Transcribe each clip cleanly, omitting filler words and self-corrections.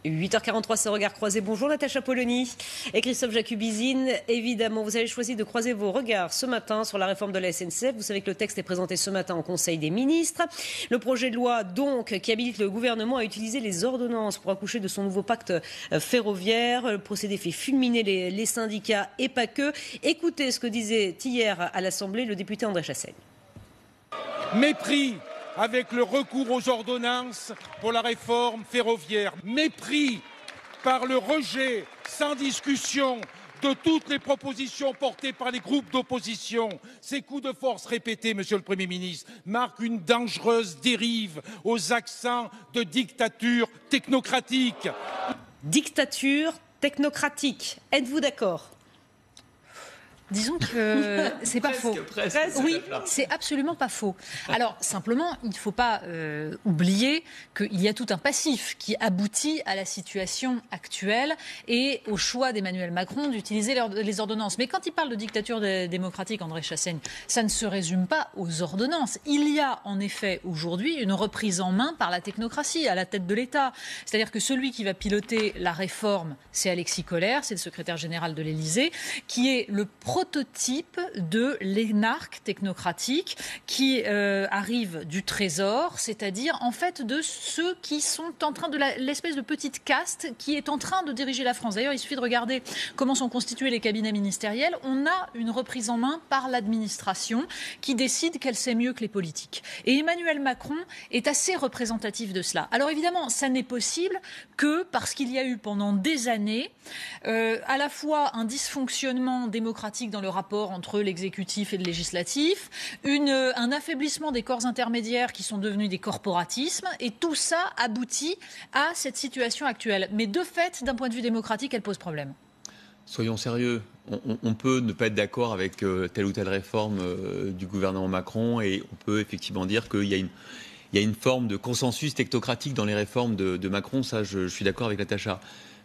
8h43, ce regard croisé. Bonjour Natacha Polony et Christophe Jacubizine. Évidemment, vous avez choisi de croiser vos regards ce matin sur la réforme de la SNCF. Vous savez que le texte est présenté ce matin au Conseil des ministres. Le projet de loi, donc, qui habilite le gouvernement à utiliser les ordonnances pour accoucher de son nouveau pacte ferroviaire. Le procédé fait fulminer les syndicats et pas que. Écoutez ce que disait hier à l'Assemblée le député André Chassaigne. Mépris avec le recours aux ordonnances pour la réforme ferroviaire. Mépris par le rejet sans discussion de toutes les propositions portées par les groupes d'opposition. Ces coups de force répétés, Monsieur le Premier ministre, marquent une dangereuse dérive aux accents de dictature technocratique. Dictature technocratique. Êtes-vous d'accord ? Disons que c'est pas faux. Oui, c'est absolument pas faux. Alors, simplement, il ne faut pas oublier qu'il y a tout un passif qui aboutit à la situation actuelle et au choix d'Emmanuel Macron d'utiliser les ordonnances. Mais quand il parle de dictature démocratique, André Chassaigne, ça ne se résume pas aux ordonnances. Il y a en effet aujourd'hui une reprise en main par la technocratie à la tête de l'État. C'est-à-dire que celui qui va piloter la réforme, c'est Alexis Collère, c'est le secrétaire général de l'Élysée, qui est le prototype de l'énarque technocratique qui arrive du Trésor, c'est-à-dire en fait de ceux qui sont en train de l'espèce de petite caste qui est en train de diriger la France. D'ailleurs, il suffit de regarder comment sont constitués les cabinets ministériels. On a une reprise en main par l'administration qui décide qu'elle sait mieux que les politiques. Et Emmanuel Macron est assez représentatif de cela. Alors évidemment, ça n'est possible que parce qu'il y a eu pendant des années à la fois un dysfonctionnement démocratique dans le rapport entre l'exécutif et le législatif, un affaiblissement des corps intermédiaires qui sont devenus des corporatismes, et tout ça aboutit à cette situation actuelle. Mais de fait, d'un point de vue démocratique, elle pose problème. Soyons sérieux, on peut ne pas être d'accord avec telle ou telle réforme du gouvernement Macron, et on peut effectivement dire qu'il y a une forme de consensus technocratique dans les réformes de Macron, ça je suis d'accord avec Natacha.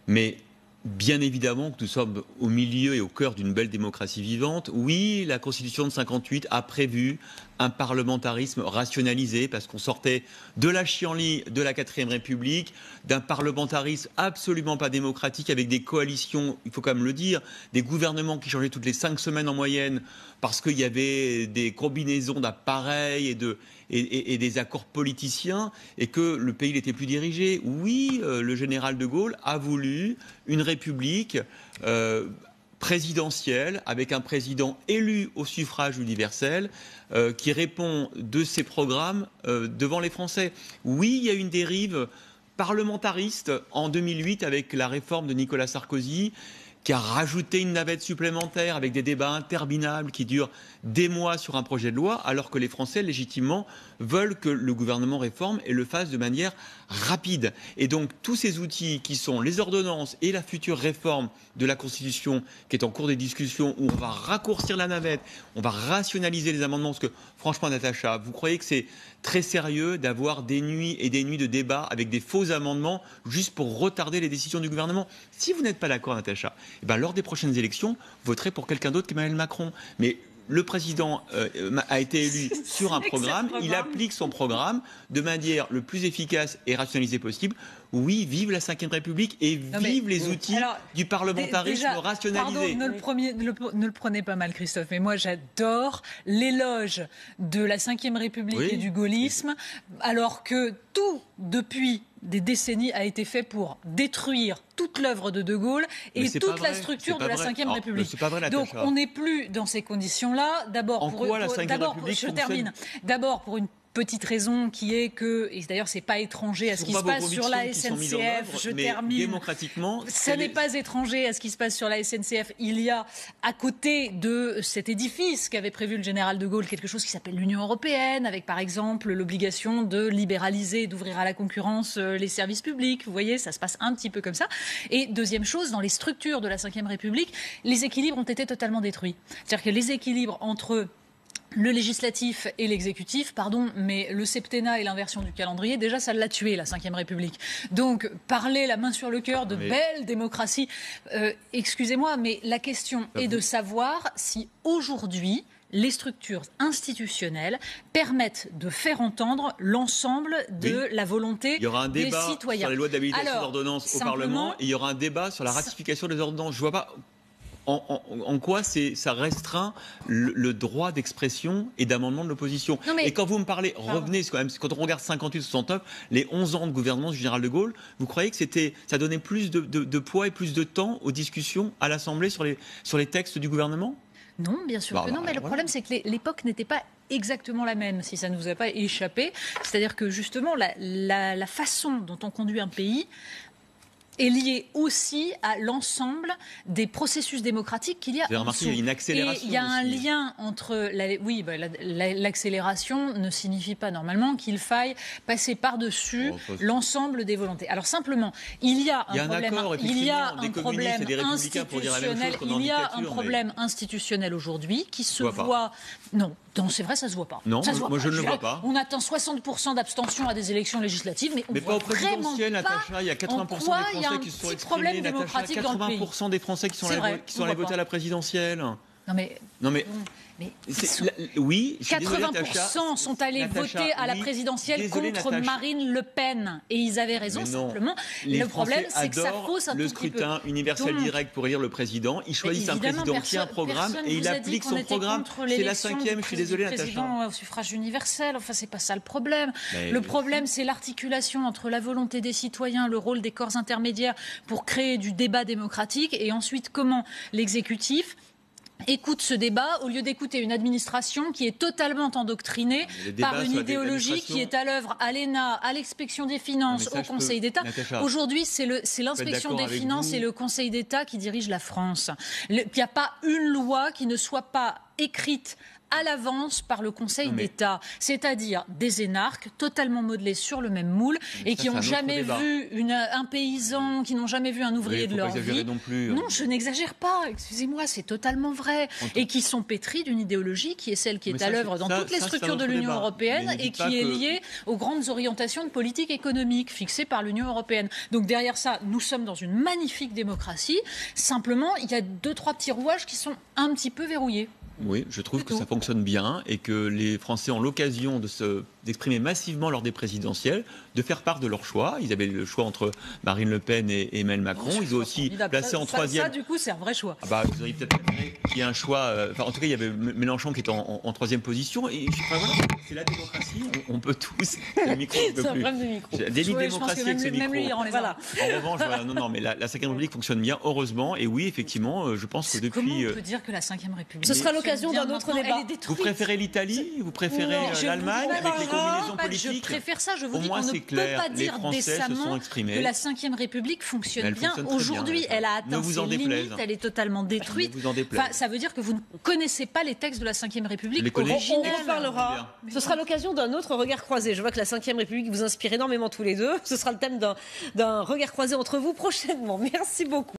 Mais bien évidemment que nous sommes au milieu et au cœur d'une belle démocratie vivante. Oui, la Constitution de 58 a prévu un parlementarisme rationalisé parce qu'on sortait de la chienlit de la 4ème République, d'un parlementarisme absolument pas démocratique avec des coalitions, il faut quand même le dire, des gouvernements qui changeaient toutes les 5 semaines en moyenne parce qu'il y avait des combinaisons d'appareils et des accords politiciens et que le pays n'était plus dirigé. Oui, le général de Gaulle a voulu une république présidentielle avec un président élu au suffrage universel qui répond de ses programmes devant les Français. Oui, il y a une dérive parlementariste en 2008 avec la réforme de Nicolas Sarkozy qui a rajouté une navette supplémentaire avec des débats interminables qui durent des mois sur un projet de loi, alors que les Français, légitimement, veulent que le gouvernement réforme et le fasse de manière rapide. Et donc, tous ces outils qui sont les ordonnances et la future réforme de la Constitution, qui est en cours des discussions, où on va raccourcir la navette, on va rationaliser les amendements, parce que, franchement, Natacha, vous croyez que c'est très sérieux d'avoir des nuits et des nuits de débat avec des faux amendements juste pour retarder les décisions du gouvernement? Si vous n'êtes pas d'accord, Natacha, eh ben, lors des prochaines élections, vous voterez pour quelqu'un d'autre qu'Emmanuel Macron. Mais le président a été élu sur un programme, il applique son programme de manière le plus efficace et rationalisée possible. Oui, vive la 5ème République et vive les outils du parlementarisme rationalisé. Pardon, ne le prenez pas mal, Christophe, mais moi j'adore l'éloge de la 5ème République et du gaullisme, alors que tout, depuis des décennies, a été fait pour détruire toute l'œuvre de De Gaulle et toute la structure de la 5ème République. C'est pas vrai, donc on n'est plus dans ces conditions-là. D'abord, je termine. D'abord, pour une petite raison qui est que, et d'ailleurs c'est pas étranger à ce qui se passe sur la SNCF, je termine, démocratiquement, ça n'est pas étranger à ce qui se passe sur la SNCF. Il y a à côté de cet édifice qu'avait prévu le général de Gaulle quelque chose qui s'appelle l'Union européenne, avec par exemple l'obligation de libéraliser, d'ouvrir à la concurrence les services publics. Vous voyez, ça se passe un petit peu comme ça. Et deuxième chose, dans les structures de la 5ème République, les équilibres ont été totalement détruits. C'est-à-dire que les équilibres entre le législatif et l'exécutif, mais le septennat et l'inversion du calendrier, déjà ça l'a tué, la 5ème République. Donc parler la main sur le cœur de belle démocratie, excusez-moi, mais la question est de savoir si aujourd'hui les structures institutionnelles permettent de faire entendre l'ensemble de la volonté des citoyens. Il y aura un débat sur les lois d'habilitation d'ordonnance au Parlement et il y aura un débat sur la ratification des ordonnances. Je ne vois pas en quoi ça restreint le droit d'expression et d'amendement de l'opposition. Et quand vous me parlez, revenez, quand on regarde 58-69, les 11 ans de gouvernement du général de Gaulle, vous croyez que ça donnait plus de poids et plus de temps aux discussions à l'Assemblée sur les textes du gouvernement ? Non, bien sûr que non, mais le problème c'est que l'époque n'était pas exactement la même, si ça ne vous a pas échappé. C'est-à-dire que justement, la façon dont on conduit un pays est liée aussi à l'ensemble des processus démocratiques qu'il y a. Vous avez remarqué, il y a une accélération. Et il y a un lien entre... l'accélération ne signifie pas normalement qu'il faille passer par-dessus l'ensemble des volontés. Alors simplement, il y a un problème institutionnel aujourd'hui qui se voit... Non, c'est vrai, ça se voit pas. Non, moi je ne le vois pas. On atteint 60% d'abstention à des élections législatives, mais on voit vraiment pas Natacha, il y a 80% des Français qui se sont exprimés, Natacha, 80% des Français qui sont allés voter à la présidentielle. Non mais oui, 80% sont allés voter à la présidentielle contre Marine Le Pen. Et ils avaient raison, simplement. Le problème, c'est que ça fausse un tout petit peu. Le scrutin universel direct pour élire le président. Ils choisissent un président qui a un programme et il applique son programme. C'est la 5e, je suis désolé, Natacha. Président au suffrage universel, enfin, c'est pas ça le problème. Le problème, c'est l'articulation entre la volonté des citoyens, le rôle des corps intermédiaires pour créer du débat démocratique et ensuite comment l'exécutif écoute ce débat au lieu d'écouter une administration qui est totalement endoctrinée par une idéologie qui est à l'œuvre à l'ENA, à l'inspection des finances, au Conseil d'État. Aujourd'hui, c'est l'inspection des finances et le Conseil d'État qui dirigent la France. Il n'y a pas une loi qui ne soit pas écrite à l'avance par le Conseil d'État, c'est-à-dire des énarques totalement modelés sur le même moule et qui n'ont jamais vu un paysan, qui n'ont jamais vu un ouvrier de leur vie. Non, je n'exagère pas, excusez-moi, c'est totalement vrai. Et qui sont pétris d'une idéologie qui est celle qui est à l'œuvre dans toutes les structures de l'Union européenne et qui est liée aux grandes orientations de politique économique fixées par l'Union européenne. Donc derrière ça, nous sommes dans une magnifique démocratie. Simplement, il y a 2-3 petits rouages qui sont un petit peu verrouillés. Oui, je trouve que ça fonctionne bien et que les Français ont l'occasion d'exprimer massivement lors des présidentielles, de faire part de leur choix. Ils avaient le choix entre Marine Le Pen et Emmanuel Macron. Ils ont aussi placé en troisième. Ça, du coup, c'est un vrai choix. Vous auriez peut-être préféré qu'il y ait un choix. En tout cas, il y avait Mélenchon qui était en troisième position. Et c'est la démocratie. On peut tous. Le micro, c'est un problème de micro. Déni de démocratie avec ce micro. Voilà. En revanche, non, mais la 5e République fonctionne bien, heureusement. Et oui, effectivement, je pense que depuis. Comment on peut dire que la 5e République. Ce sera l'occasion d'un autre débat. Vous préférez l'Italie? Vous préférez l'Allemagne avec les combinaisons politiques? Je préfère ça. Je vous dis qu'on ne peut pas dire décemment que la 5e République fonctionne bien. Aujourd'hui, elle a atteint ses limites. Elle est totalement détruite. Ça veut dire que vous ne connaissez pas les textes de la 5e République originelle. On en parlera. Ce sera l'occasion d'un autre regard croisé. Je vois que la 5e République vous inspire énormément tous les deux. Ce sera le thème d'un regard croisé entre vous prochainement. Merci beaucoup.